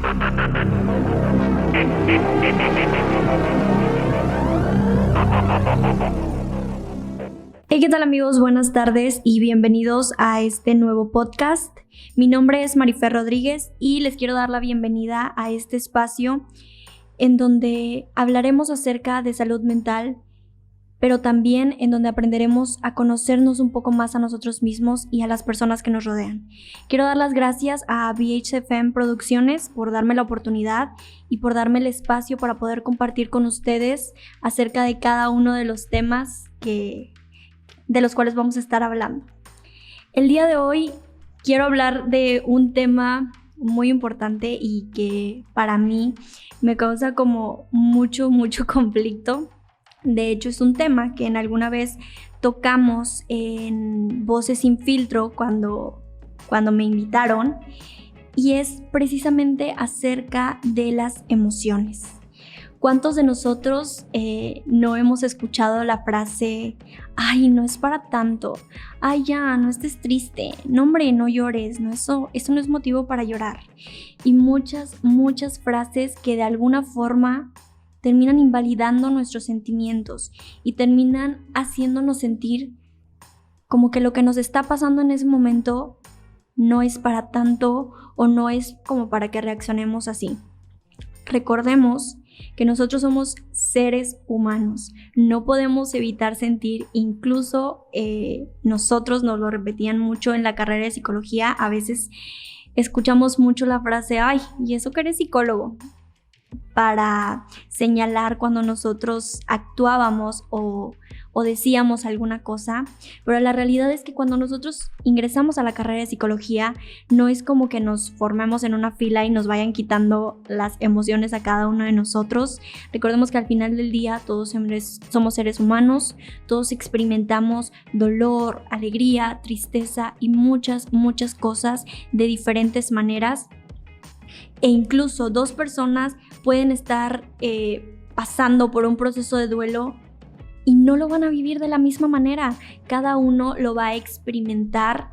Hey, ¿qué tal amigos? Buenas tardes y bienvenidos a este nuevo podcast. Mi nombre es Marifer Rodríguez y les quiero dar la bienvenida a este espacio en donde hablaremos acerca de salud mental, pero también en donde aprenderemos a conocernos un poco más a nosotros mismos y a las personas que nos rodean. Quiero dar las gracias a BHFM Producciones por darme la oportunidad y por darme el espacio para poder compartir con ustedes acerca de cada uno de los temas de los cuales vamos a estar hablando. El día de hoy quiero hablar de un tema muy importante y que para mí me causa como mucho conflicto. De hecho, es un tema que en alguna vez tocamos en Voces Sin Filtro cuando me invitaron, y es precisamente acerca de las emociones. ¿Cuántos de nosotros no hemos escuchado la frase, ay, no es para tanto, ay, ya, no estés triste, no hombre, no llores, no, eso no es motivo para llorar? Y muchas frases que de alguna forma terminan invalidando nuestros sentimientos y terminan haciéndonos sentir como que lo que nos está pasando en ese momento no es para tanto o no es como para que reaccionemos así. Recordemos que nosotros somos seres humanos, no podemos evitar sentir. Incluso nosotros nos lo repetían mucho en la carrera de psicología. A veces escuchamos mucho la frase, ay, ¿y eso que eres psicólogo?, para señalar cuando nosotros actuábamos o decíamos alguna cosa. Pero la realidad es que cuando nosotros ingresamos a la carrera de psicología, no es como que nos formemos en una fila y nos vayan quitando las emociones a cada uno de nosotros. Recordemos que al final del día todos somos seres humanos, todos experimentamos dolor, alegría, tristeza y muchas cosas de diferentes maneras. E incluso dos personas pueden estar pasando por un proceso de duelo y no lo van a vivir de la misma manera. Cada uno lo va a experimentar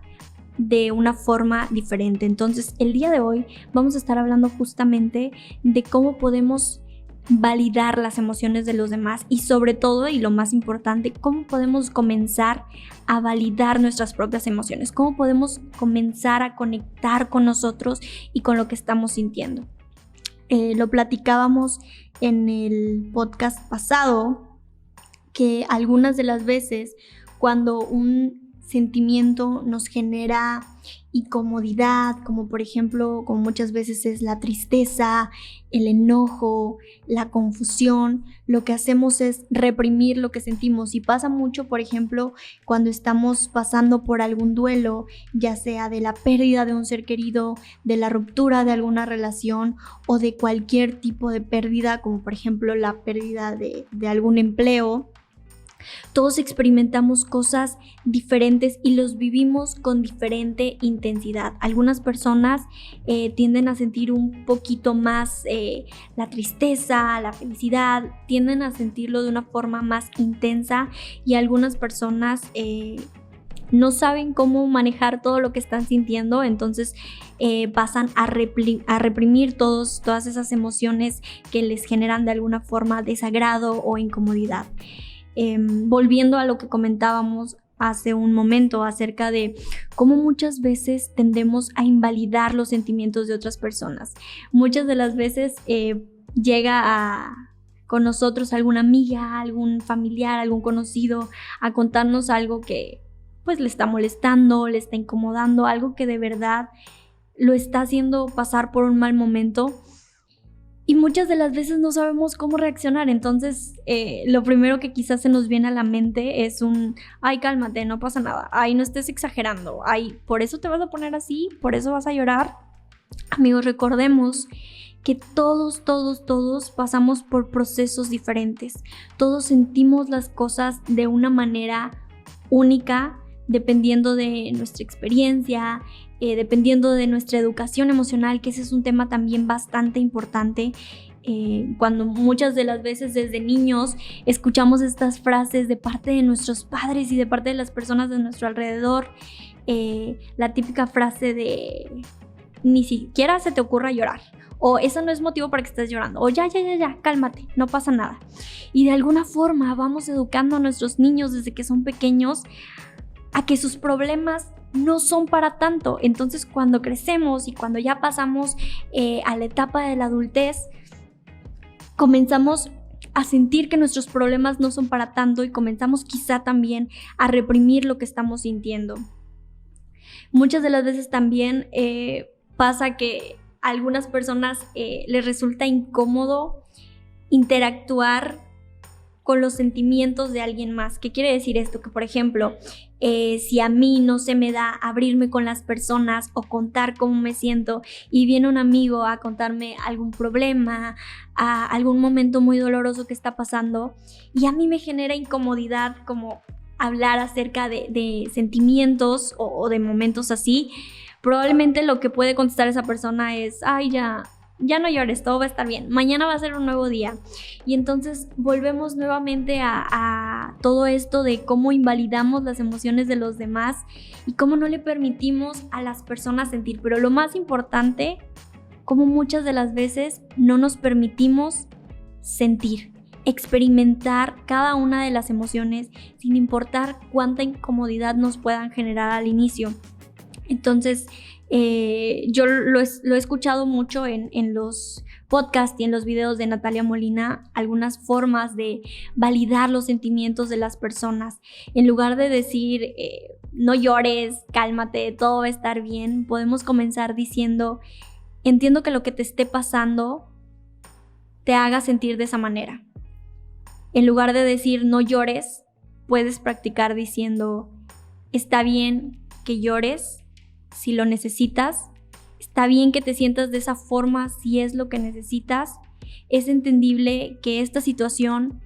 de una forma diferente. Entonces, el día de hoy vamos a estar hablando justamente de cómo podemos validar las emociones de los demás y, sobre todo, y lo más importante, cómo podemos comenzar a validar nuestras propias emociones, cómo podemos comenzar a conectar con nosotros y con lo que estamos sintiendo. Lo platicábamos en el podcast pasado, que algunas de las veces cuando un sentimiento nos genera incomodidad, como por ejemplo, como muchas veces es la tristeza, el enojo, la confusión, lo que hacemos es reprimir lo que sentimos. Y pasa mucho, por ejemplo, cuando estamos pasando por algún duelo, ya sea de la pérdida de un ser querido, de la ruptura de alguna relación o de cualquier tipo de pérdida, como por ejemplo la pérdida de algún empleo. Todos experimentamos cosas diferentes y los vivimos con diferente intensidad. Algunas personas tienden a sentir un poquito más la tristeza, la felicidad, tienden a sentirlo de una forma más intensa, y algunas personas no saben cómo manejar todo lo que están sintiendo, entonces pasan a reprimir todas esas emociones que les generan de alguna forma desagrado o incomodidad. Volviendo a lo que comentábamos hace un momento acerca de cómo muchas veces tendemos a invalidar los sentimientos de otras personas. Muchas de las veces llega con nosotros alguna amiga, algún familiar, algún conocido a contarnos algo que pues le está molestando, le está incomodando, algo que de verdad lo está haciendo pasar por un mal momento. Y muchas de las veces no sabemos cómo reaccionar. Entonces lo primero que quizás se nos viene a la mente es ay, cálmate, no pasa nada, ay, no estés exagerando, ay, por eso te vas a poner así, por eso vas a llorar. Amigos, recordemos que todos pasamos por procesos diferentes. Todos sentimos las cosas de una manera única, dependiendo de nuestra experiencia, dependiendo de nuestra educación emocional, que ese es un tema también bastante importante. Cuando muchas de las veces desde niños escuchamos estas frases de parte de nuestros padres y de parte de las personas de nuestro alrededor, la típica frase de ni siquiera se te ocurra llorar. O eso no es motivo para que estés llorando. O ya, cálmate, no pasa nada. Y de alguna forma vamos educando a nuestros niños desde que son pequeños a que sus problemas no son para tanto. Entonces, cuando crecemos y cuando ya pasamos a la etapa de la adultez, comenzamos a sentir que nuestros problemas no son para tanto y comenzamos quizá también a reprimir lo que estamos sintiendo. Muchas de las veces también pasa que a algunas personas les resulta incómodo interactuar con los sentimientos de alguien más. ¿Qué quiere decir esto? Que, por ejemplo, si a mí no se me da abrirme con las personas o contar cómo me siento y viene un amigo a contarme algún problema, a algún momento muy doloroso que está pasando, y a mí me genera incomodidad como hablar acerca de sentimientos o de momentos así, probablemente lo que puede contestar esa persona es: ay, ya no llores, todo va a estar bien, mañana va a ser un nuevo día. Y entonces volvemos nuevamente a todo esto de cómo invalidamos las emociones de los demás y cómo no le permitimos a las personas sentir. Pero lo más importante, cómo muchas de las veces no nos permitimos sentir, experimentar cada una de las emociones sin importar cuánta incomodidad nos puedan generar al inicio. Entonces, yo lo he escuchado mucho en los podcasts y en los videos de Natalia Molina, algunas formas de validar los sentimientos de las personas. En lugar de decir, no llores, cálmate, todo va a estar bien, podemos comenzar diciendo: entiendo que lo que te esté pasando te haga sentir de esa manera. En lugar de decir no llores, puedes practicar diciendo: está bien que llores si lo necesitas, está bien que te sientas de esa forma si es lo que necesitas, es entendible que esta situación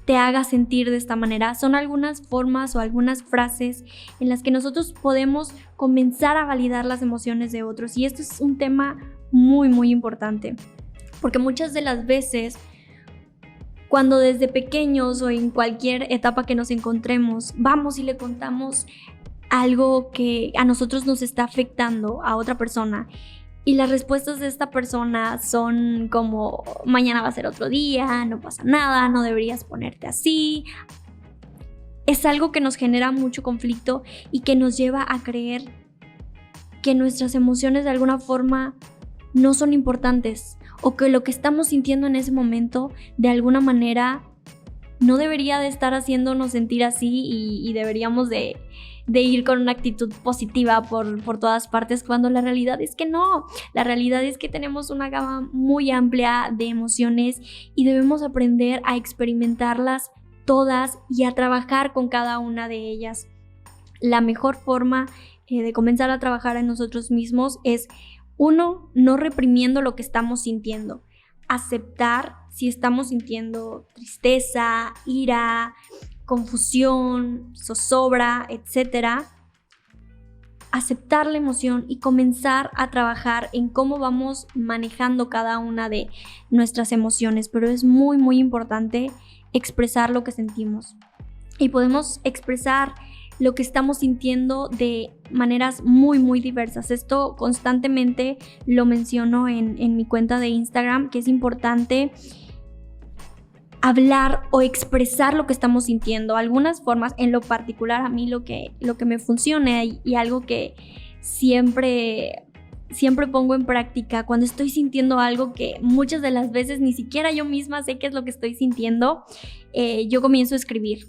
te haga sentir de esta manera. Son algunas formas o algunas frases en las que nosotros podemos comenzar a validar las emociones de otros, y esto es un tema muy, muy importante, porque muchas de las veces, cuando desde pequeños o en cualquier etapa que nos encontremos, vamos y le contamos algo que a nosotros nos está afectando a otra persona, y las respuestas de esta persona son como: mañana va a ser otro día, no pasa nada, no deberías ponerte así. Es algo que nos genera mucho conflicto y que nos lleva a creer que nuestras emociones de alguna forma no son importantes, o que lo que estamos sintiendo en ese momento de alguna manera no debería de estar haciéndonos sentir así, y deberíamos de ir con una actitud positiva por todas partes, cuando la realidad es que no. La realidad es que tenemos una gama muy amplia de emociones y debemos aprender a experimentarlas todas y a trabajar con cada una de ellas. La mejor forma de comenzar a trabajar en nosotros mismos es: 1, no reprimiendo lo que estamos sintiendo. Aceptar si estamos sintiendo tristeza, ira, confusión, zozobra, etc. Aceptar la emoción y comenzar a trabajar en cómo vamos manejando cada una de nuestras emociones. Pero es muy, muy importante expresar lo que sentimos. Y podemos expresar lo que estamos sintiendo de maneras muy, muy diversas. Esto constantemente lo menciono en mi cuenta de Instagram, que es importante hablar o expresar lo que estamos sintiendo. Algunas formas, en lo particular a mí lo que me funciona y algo que siempre pongo en práctica cuando estoy sintiendo algo que muchas de las veces ni siquiera yo misma sé qué es lo que estoy sintiendo, yo comienzo a escribir.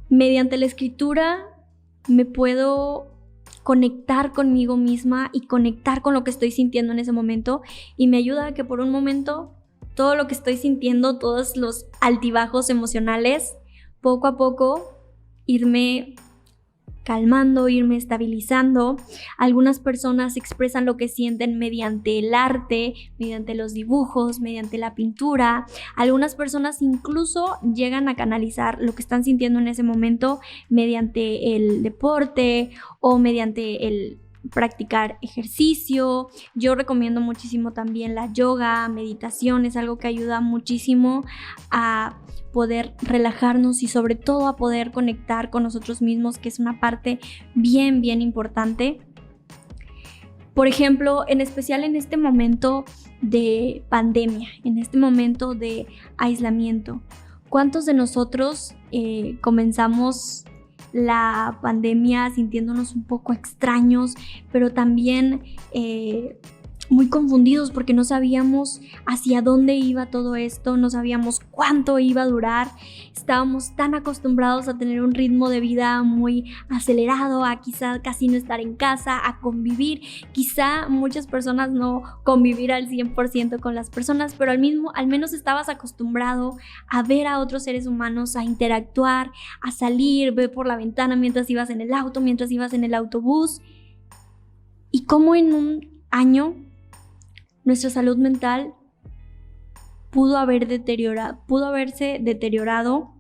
Mediante la escritura me puedo conectar conmigo misma y conectar con lo que estoy sintiendo en ese momento, y me ayuda a que por un momento todo lo que estoy sintiendo, todos los altibajos emocionales, poco a poco irme calmando, irme estabilizando. Algunas personas expresan lo que sienten mediante el arte, mediante los dibujos, mediante la pintura. Algunas personas incluso llegan a canalizar lo que están sintiendo en ese momento mediante el deporte o mediante el practicar ejercicio. Yo recomiendo muchísimo también la yoga, meditación, es algo que ayuda muchísimo a poder relajarnos y sobre todo a poder conectar con nosotros mismos, que es una parte bien, bien importante. Por ejemplo, en especial en este momento de pandemia, en este momento de aislamiento, ¿cuántos de nosotros comenzamos la pandemia sintiéndonos un poco extraños, pero también muy confundidos porque no sabíamos hacia dónde iba todo esto, no sabíamos cuánto iba a durar? Estábamos tan acostumbrados a tener un ritmo de vida muy acelerado, a quizá casi no estar en casa, a convivir. Quizá muchas personas no convivir al 100% con las personas, pero al menos estabas acostumbrado a ver a otros seres humanos, a interactuar, a salir, ver por la ventana mientras ibas en el auto, mientras ibas en el autobús. Y cómo en un año nuestra salud mental pudo haberse deteriorado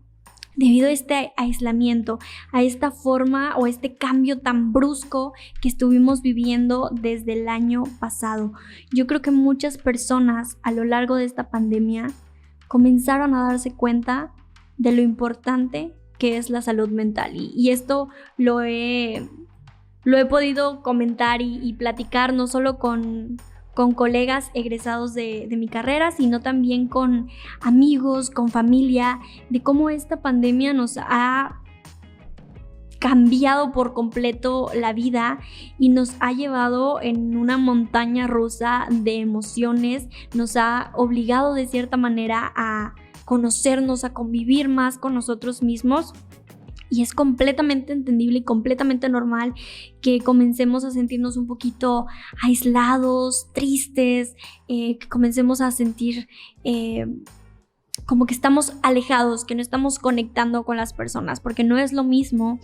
debido a este aislamiento, a esta forma o a este cambio tan brusco que estuvimos viviendo desde el año pasado. Yo creo que muchas personas a lo largo de esta pandemia comenzaron a darse cuenta de lo importante que es la salud mental. Y esto lo he podido comentar y platicar no solo con colegas egresados de mi carrera, sino también con amigos, con familia, de cómo esta pandemia nos ha cambiado por completo la vida y nos ha llevado en una montaña rusa de emociones, nos ha obligado de cierta manera a conocernos, a convivir más con nosotros mismos. Y es completamente entendible y completamente normal que comencemos a sentirnos un poquito aislados, tristes, que comencemos a sentir como que estamos alejados, que no estamos conectando con las personas, porque no es lo mismo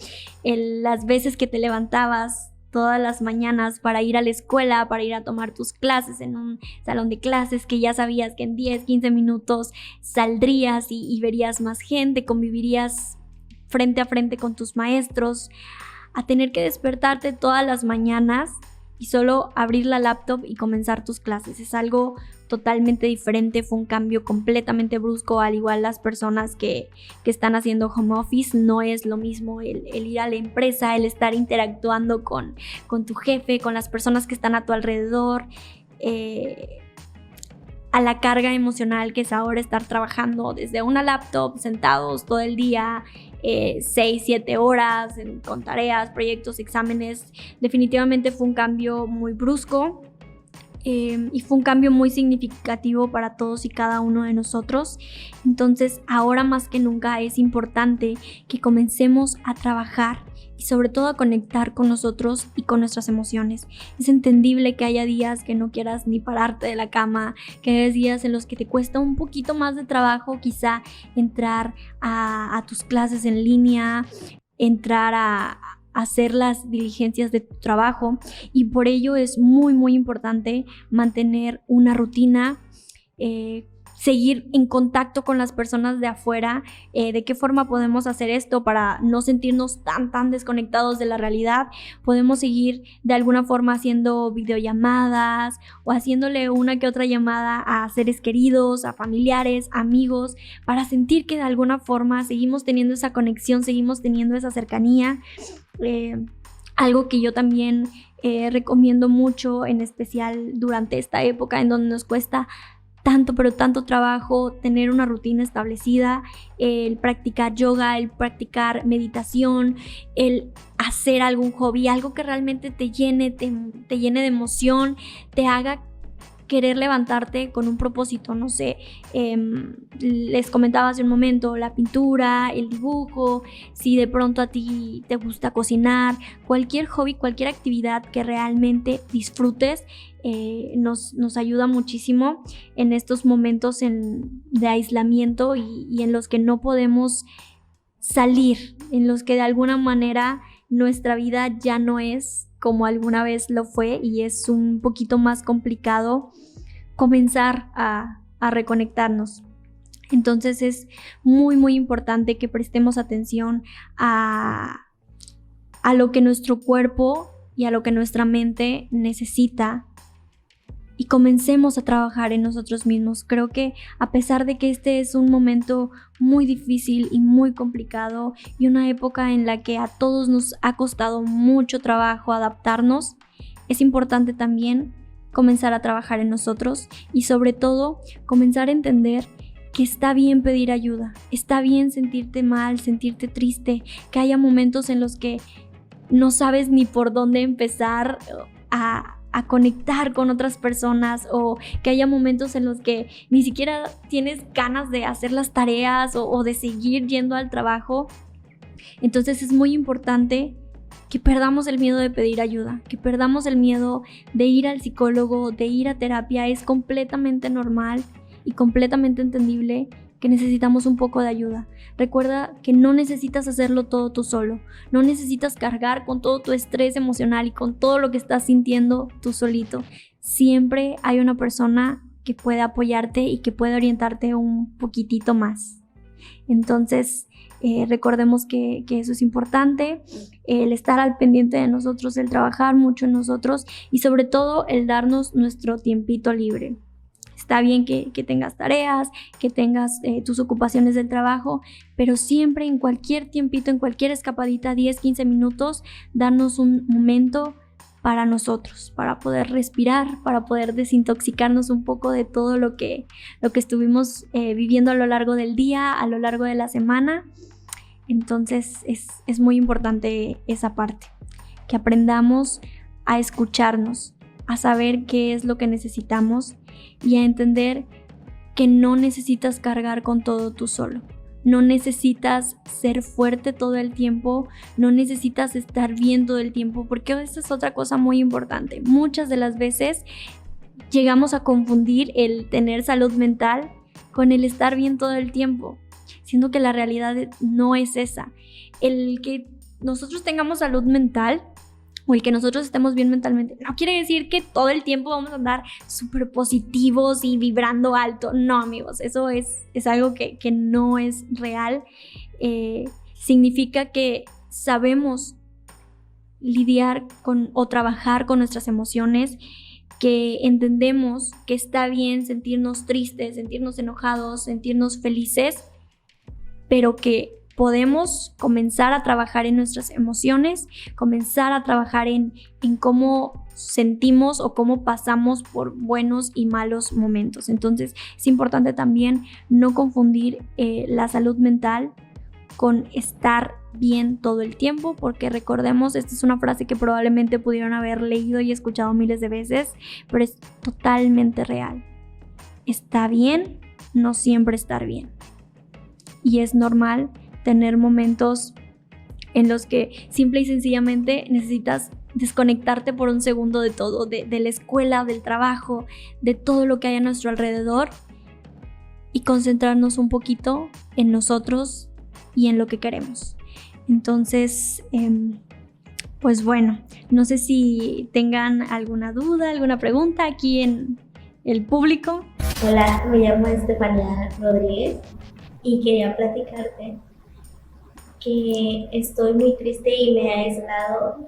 las veces que te levantabas todas las mañanas para ir a la escuela, para ir a tomar tus clases en un salón de clases, que ya sabías que en 10, 15 minutos saldrías y verías más gente, convivirías frente a frente con tus maestros, a tener que despertarte todas las mañanas y solo abrir la laptop y comenzar tus clases. Es algo totalmente diferente, fue un cambio completamente brusco. Al igual las personas que están haciendo home office, no es lo mismo el ir a la empresa, el estar interactuando con tu jefe, con las personas que están a tu alrededor, a la carga emocional que es ahora estar trabajando desde una laptop, sentados todo el día, 6, 7 horas con tareas, proyectos, exámenes. Definitivamente fue un cambio muy brusco y fue un cambio muy significativo para todos y cada uno de nosotros. Entonces ahora más que nunca es importante que comencemos a trabajar y sobre todo a conectar con nosotros y con nuestras emociones. Es entendible que haya días que no quieras ni pararte de la cama, que haya días en los que te cuesta un poquito más de trabajo quizá entrar a tus clases en línea, entrar a hacer las diligencias de tu trabajo, y por ello es muy muy importante mantener una rutina, seguir en contacto con las personas de afuera. ¿De qué forma podemos hacer esto para no sentirnos tan desconectados de la realidad? Podemos seguir de alguna forma haciendo videollamadas o haciéndole una que otra llamada a seres queridos, a familiares, amigos, para sentir que de alguna forma seguimos teniendo esa conexión, seguimos teniendo esa cercanía. Algo que yo también recomiendo mucho, en especial durante esta época en donde nos cuesta tanto trabajo tener una rutina establecida, el practicar yoga, el practicar meditación, el hacer algún hobby, algo que realmente te llene de emoción, te haga querer levantarte con un propósito. No sé, les comentaba hace un momento, la pintura, el dibujo, si de pronto a ti te gusta cocinar, cualquier hobby, cualquier actividad que realmente disfrutes, nos ayuda muchísimo en estos momentos de aislamiento y en los que no podemos salir, en los que de alguna manera nuestra vida ya no es como alguna vez lo fue y es un poquito más complicado comenzar a reconectarnos. Entonces es muy muy importante que prestemos atención a lo que nuestro cuerpo y a lo que nuestra mente necesita y comencemos a trabajar en nosotros mismos. Creo que a pesar de que este es un momento muy difícil y muy complicado y una época en la que a todos nos ha costado mucho trabajo adaptarnos, es importante también comenzar a trabajar en nosotros y sobre todo comenzar a entender que está bien pedir ayuda, está bien sentirte mal, sentirte triste, que haya momentos en los que no sabes ni por dónde empezar a conectar con otras personas, o que haya momentos en los que ni siquiera tienes ganas de hacer las tareas o de seguir yendo al trabajo. Entonces es muy importante que perdamos el miedo de pedir ayuda, que perdamos el miedo de ir al psicólogo, de ir a terapia. Es completamente normal y completamente entendible que necesitamos un poco de ayuda. Recuerda que no necesitas hacerlo todo tú solo, no necesitas cargar con todo tu estrés emocional y con todo lo que estás sintiendo tú solito. Siempre hay una persona que puede apoyarte y que puede orientarte un poquitito más. Entonces, recordemos que eso es importante, el estar al pendiente de nosotros, el trabajar mucho en nosotros y sobre todo el darnos nuestro tiempito libre. Está bien que tengas tareas, que tengas tus ocupaciones del trabajo, pero siempre en cualquier tiempito, en cualquier escapadita, 10, 15 minutos, darnos un momento para nosotros, para poder respirar, para poder desintoxicarnos un poco de todo lo que estuvimos viviendo a lo largo del día, a lo largo de la semana. Entonces es muy importante esa parte, que aprendamos a escucharnos, a saber qué es lo que necesitamos y a entender que no necesitas cargar con todo tú solo. No necesitas ser fuerte todo el tiempo, no necesitas estar bien todo el tiempo, porque esta es otra cosa muy importante. Muchas de las veces llegamos a confundir el tener salud mental con el estar bien todo el tiempo, siendo que la realidad no es esa. El que nosotros tengamos salud mental o el que nosotros estemos bien mentalmente no quiere decir que todo el tiempo vamos a andar súper positivos y vibrando alto. No, amigos, eso es algo que no es real. Significa que sabemos lidiar con o trabajar con nuestras emociones, que entendemos que está bien sentirnos tristes, sentirnos enojados, sentirnos felices, pero que podemos comenzar a trabajar en nuestras emociones, comenzar a trabajar en cómo sentimos o cómo pasamos por buenos y malos momentos. Entonces es importante también no confundir la salud mental con estar bien todo el tiempo, porque recordemos, esta es una frase que probablemente pudieron haber leído y escuchado miles de veces, pero es totalmente real. Está bien no siempre estar bien. Y es normal tener momentos en los que simple y sencillamente necesitas desconectarte por un segundo de todo, de la escuela, del trabajo, de todo lo que hay a nuestro alrededor, y concentrarnos un poquito en nosotros y en lo que queremos. Entonces, pues bueno, no sé si tengan alguna duda, alguna pregunta aquí en el público. Hola, me llamo Estefanía Rodríguez y quería platicarte que estoy muy triste y me he aislado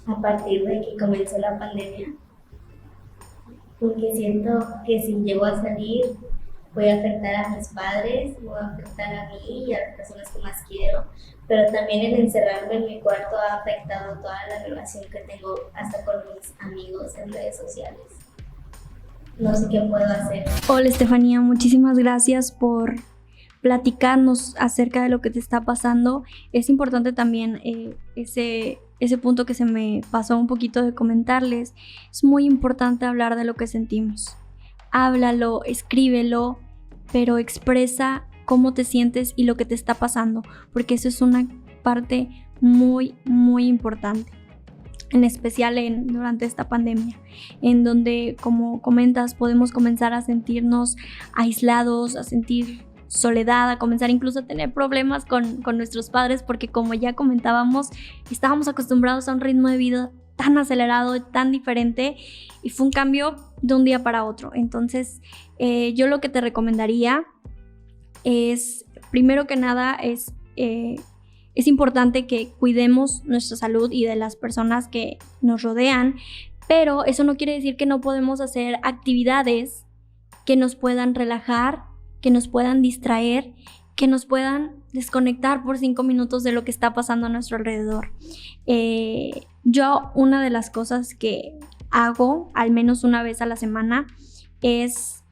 a partir de que comenzó la pandemia, porque siento que si llego a salir voy a afectar a mis padres, voy a afectar a mí y a las personas que más quiero, pero también el encerrarme en mi cuarto ha afectado toda la relación que tengo hasta con mis amigos en redes sociales. No sé qué puedo hacer. Hola Estefanía, muchísimas gracias por platicarnos acerca de lo que te está pasando. Es importante también ese punto que se me pasó un poquito de comentarles. Es muy importante hablar de lo que sentimos. Háblalo, escríbelo, pero expresa cómo te sientes y lo que te está pasando, porque eso es una parte muy, muy importante, en especial durante esta pandemia, en donde, como comentas, podemos comenzar a sentirnos aislados, a sentir soledad, a comenzar incluso a tener problemas con nuestros padres, porque como ya comentábamos, estábamos acostumbrados a un ritmo de vida tan acelerado, tan diferente, y fue un cambio de un día para otro. Entonces, yo lo que te recomendaría es, primero que nada, es importante que cuidemos nuestra salud y de las personas que nos rodean, pero eso no quiere decir que no podemos hacer actividades que nos puedan relajar, que nos puedan distraer, que nos puedan desconectar por 5 minutos de lo que está pasando a nuestro alrededor. Yo, una de las cosas que hago al menos una vez a la semana es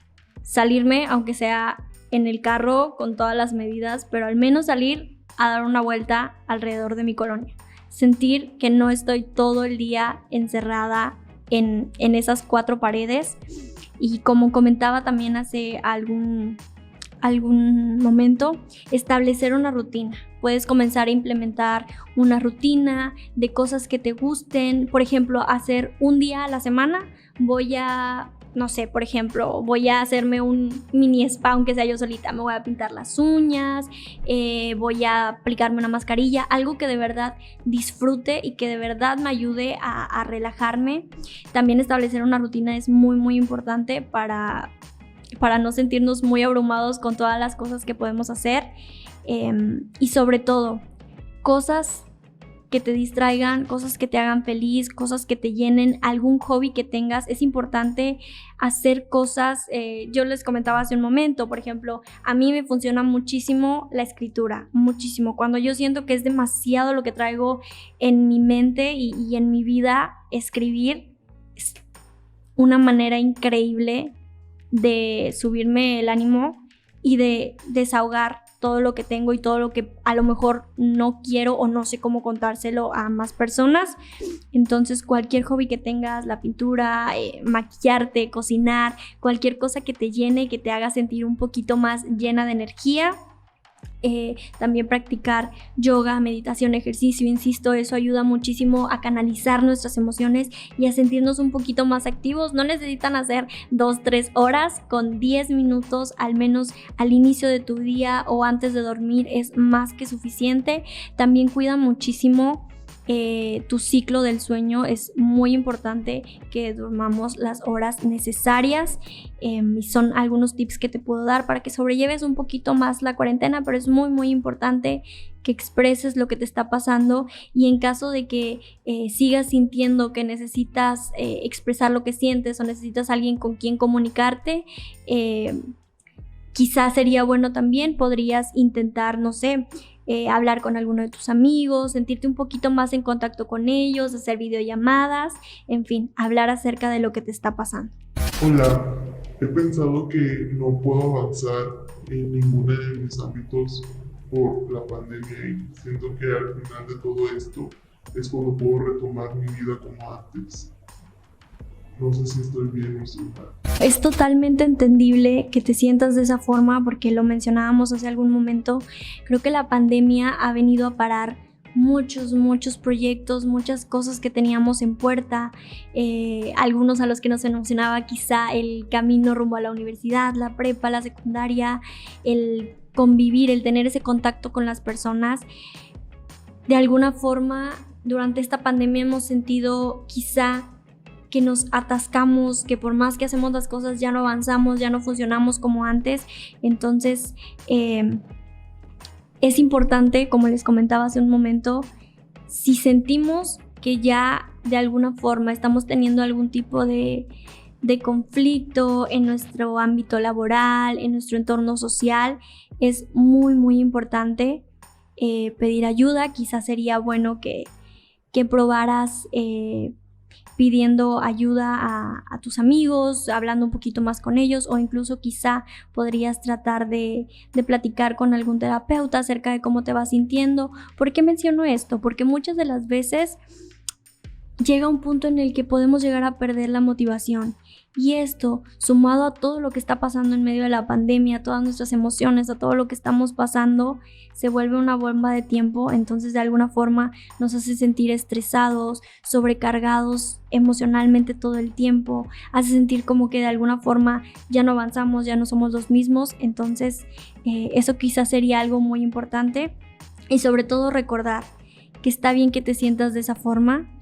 salirme, aunque sea en el carro con todas las medidas, pero al menos salir a dar una vuelta alrededor de mi colonia. Sentir que no estoy todo el día encerrada en esas 4 paredes. Y como comentaba también hace algún momento, establecer una rutina. Puedes comenzar a implementar una rutina de cosas que te gusten. Por ejemplo, hacer un día a la semana voy a hacerme un mini spa, aunque sea yo solita. Me voy a pintar las uñas, voy a aplicarme una mascarilla, algo que de verdad disfrute y que de verdad me ayude a relajarme. También establecer una rutina es muy, muy importante para no sentirnos muy abrumados con todas las cosas que podemos hacer. Y sobre todo, cosas que te distraigan, cosas que te hagan feliz, cosas que te llenen, algún hobby que tengas. Es importante hacer cosas, yo les comentaba hace un momento, por ejemplo, a mí me funciona muchísimo la escritura, muchísimo. Cuando yo siento que es demasiado lo que traigo en mi mente y en mi vida, escribir es una manera increíble de subirme el ánimo y de desahogar todo lo que tengo y todo lo que a lo mejor no quiero o no sé cómo contárselo a más personas. Entonces, cualquier hobby que tengas, la pintura, maquillarte, cocinar, cualquier cosa que te llene y que te haga sentir un poquito más llena de energía. También practicar yoga, meditación, ejercicio, insisto, eso ayuda muchísimo a canalizar nuestras emociones y a sentirnos un poquito más activos. No necesitan hacer 2-3 horas, con 10 minutos al menos al inicio de tu día o antes de dormir es más que suficiente. También cuida muchísimo tu ciclo del sueño. Es muy importante que durmamos las horas necesarias, y son algunos tips que te puedo dar para que sobrelleves un poquito más la cuarentena, pero es muy, muy importante que expreses lo que te está pasando, y en caso de que sigas sintiendo que necesitas expresar lo que sientes o necesitas alguien con quien comunicarte, quizás sería bueno también, podrías intentar, no sé, hablar con alguno de tus amigos, sentirte un poquito más en contacto con ellos, hacer videollamadas, en fin, hablar acerca de lo que te está pasando. Hola, he pensado que no puedo avanzar en ninguno de mis ámbitos por la pandemia y siento que al final de todo esto es cuando puedo retomar mi vida como antes. No sé si estoy bien o estoy mal. Es totalmente entendible que te sientas de esa forma porque lo mencionábamos hace algún momento. Creo que la pandemia ha venido a parar muchos proyectos, muchas cosas que teníamos en puerta, algunos a los que nos emocionaba quizá el camino rumbo a la universidad, la prepa, la secundaria, el convivir, el tener ese contacto con las personas. De alguna forma, durante esta pandemia hemos sentido quizá que nos atascamos, que por más que hacemos las cosas ya no avanzamos, ya no funcionamos como antes. Entonces es importante, como les comentaba hace un momento, si sentimos que ya de alguna forma estamos teniendo algún tipo de conflicto en nuestro ámbito laboral, en nuestro entorno social, es muy, muy importante pedir ayuda. Quizás sería bueno que probaras pidiendo ayuda a tus amigos, hablando un poquito más con ellos, o incluso quizá podrías tratar de platicar con algún terapeuta acerca de cómo te vas sintiendo. ¿Por qué menciono esto? Porque muchas de las veces llega un punto en el que podemos llegar a perder la motivación, y esto, sumado a todo lo que está pasando en medio de la pandemia, a todas nuestras emociones, a todo lo que estamos pasando, se vuelve una bomba de tiempo. Entonces de alguna forma nos hace sentir estresados, sobrecargados emocionalmente todo el tiempo, hace sentir como que de alguna forma ya no avanzamos, ya no somos los mismos. Entonces eso quizás sería algo muy importante, y sobre todo recordar que está bien que te sientas de esa forma,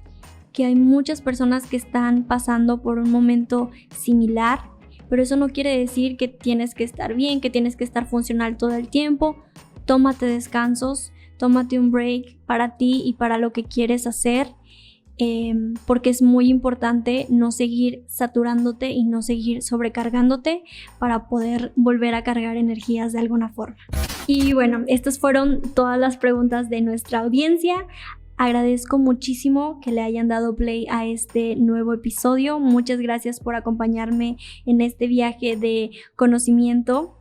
que hay muchas personas que están pasando por un momento similar, pero eso no quiere decir que tienes que estar bien, que tienes que estar funcional todo el tiempo. Tómate descansos, tómate un break para ti y para lo que quieres hacer, porque es muy importante no seguir saturándote y no seguir sobrecargándote para poder volver a cargar energías de alguna forma. Y bueno, estas fueron todas las preguntas de nuestra audiencia. Agradezco muchísimo que le hayan dado play a este nuevo episodio. Muchas gracias por acompañarme en este viaje de conocimiento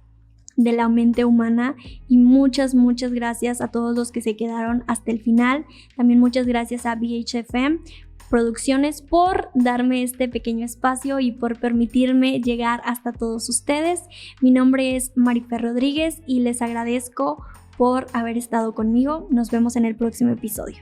de la mente humana y muchas gracias a todos los que se quedaron hasta el final. También muchas gracias a BHFM Producciones por darme este pequeño espacio y por permitirme llegar hasta todos ustedes. Mi nombre es Marifer Rodríguez y les agradezco por haber estado conmigo. Nos vemos en el próximo episodio.